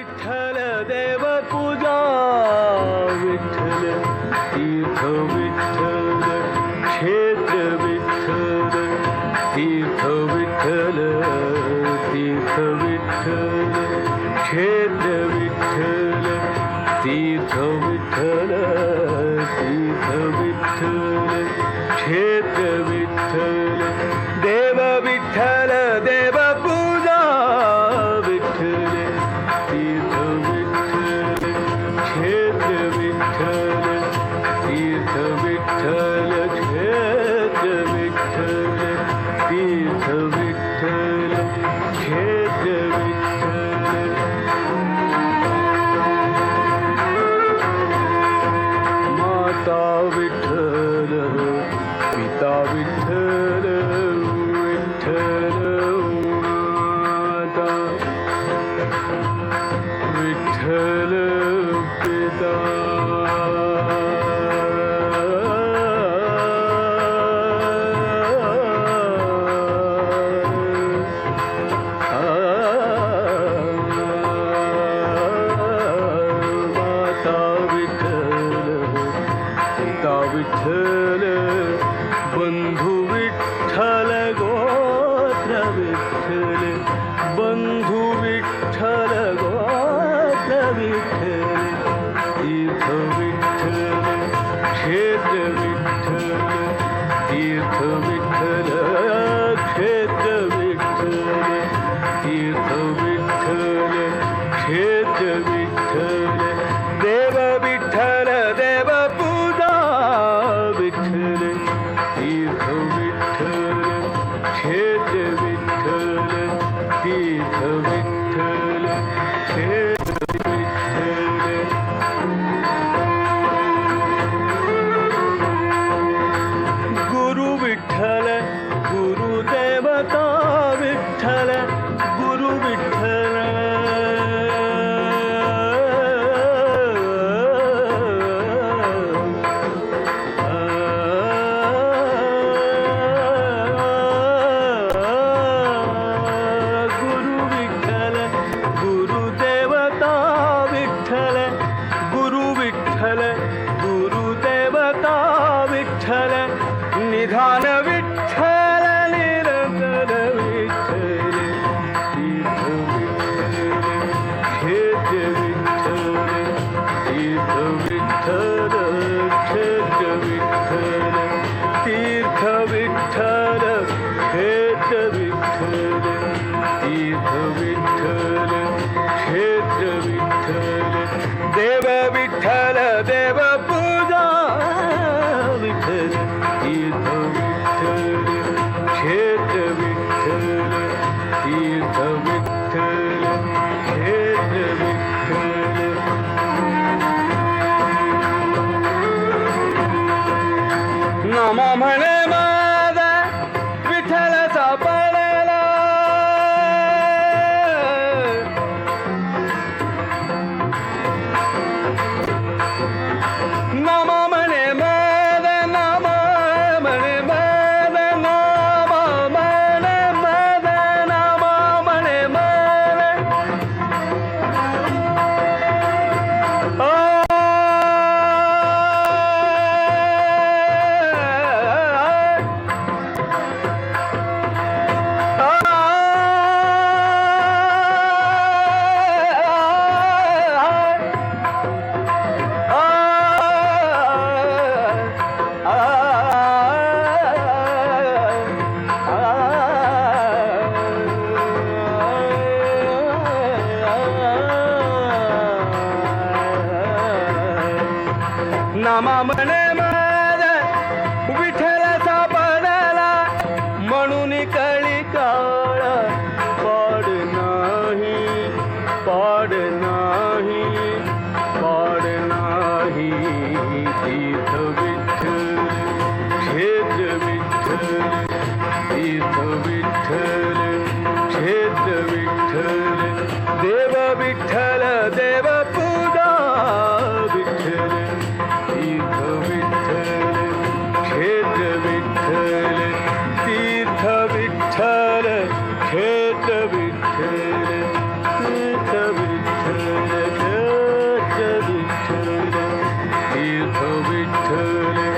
विठ्ठल देव पूजा विठ्ठल तीर्थ विठ्ठल क्षेत्र विठ्ठल तीर्थ विठ्ठल तीर्थ विठ्ठल क्षेत्र विठ्ठल तीर्थ विठ्ठल तीर्थ विठ्ठल क्षेत्र विठ्ठल देव विठ्ठल देव पूजा विठ्ठल तीर्थ विठ्ठल क्षेत्र विठ्ठल तीर्थ विठ्ठल क्षेत्र विठ्ठल तीर्थ विठ्ठल क्षेत्र विठ्ठल माता विठ्ठल पिता विठ्ठल विठ्ठल माता विठ्ठल पिता विठ्ठल बंधु विठ्ठल गोत्र विठ्ठल बंधु विठ्ठल गोत्र विठ्ठल तीर्थ विठ्ठल क्षेत्र विठ्ठल तीर्थ विठ्ठल क्षेत्र विठ्ठल तीर्थ विठ्ठल क्षेत्र विठ्ठल देव विठ्ठल देव पूजा विठ्ठल तीर्थ विठ्ठल क्षेत्र विठ्ठल तीर्थ विठ्ठल क्षेत्र विठ्ठल गुरु विठ्ठल गुरुदेवता विठ्ठल गुरु विठ्ठल गुरुदेवता विठ्ठल निधान विठ्ठल निरंतर विठ्ठल तीर्थ विठ्ठल क्षेत्र विठ्ठल तीर्थ विठ्ठल क्षेत्र विठ्ठल तीर्थ विठ्ठल क्षेत्र विठ्ठल तीर्थ विठ्ठल क्षेत्र विठ्ठल देव विठ्ठल देव पूजा विठ्ठल तीर्थ विठ्ठल क्षेत्र विठ्ठल तीर्थ विठ्ठल क्षेत्र विठ्ठल नाम म्हणे माझा विठ्ठल सापडला नाम म्हणे मद नाम म्हणे मद नाम म्हणे मद नाम म्हणे मद नामा म्हणे माझा विठ्ठल सापडला म्हणून कळी काळ पाड नाही पाड नाही पाड नाही तीर्थ विठ्ठल क्षेत्र विठ्ठल तीर्थ विठ्ठल क्षेत्र विठ्ठल देव विठ्ठल देव पूजा विठ्ठल तीर्थ विठ्ठल क्षेत्र विठ्ठल तीर्थ विठ्ठल क्षेत्र विठ्ठल तीर्थ विठ्ठल तीर्थ विठ्ठल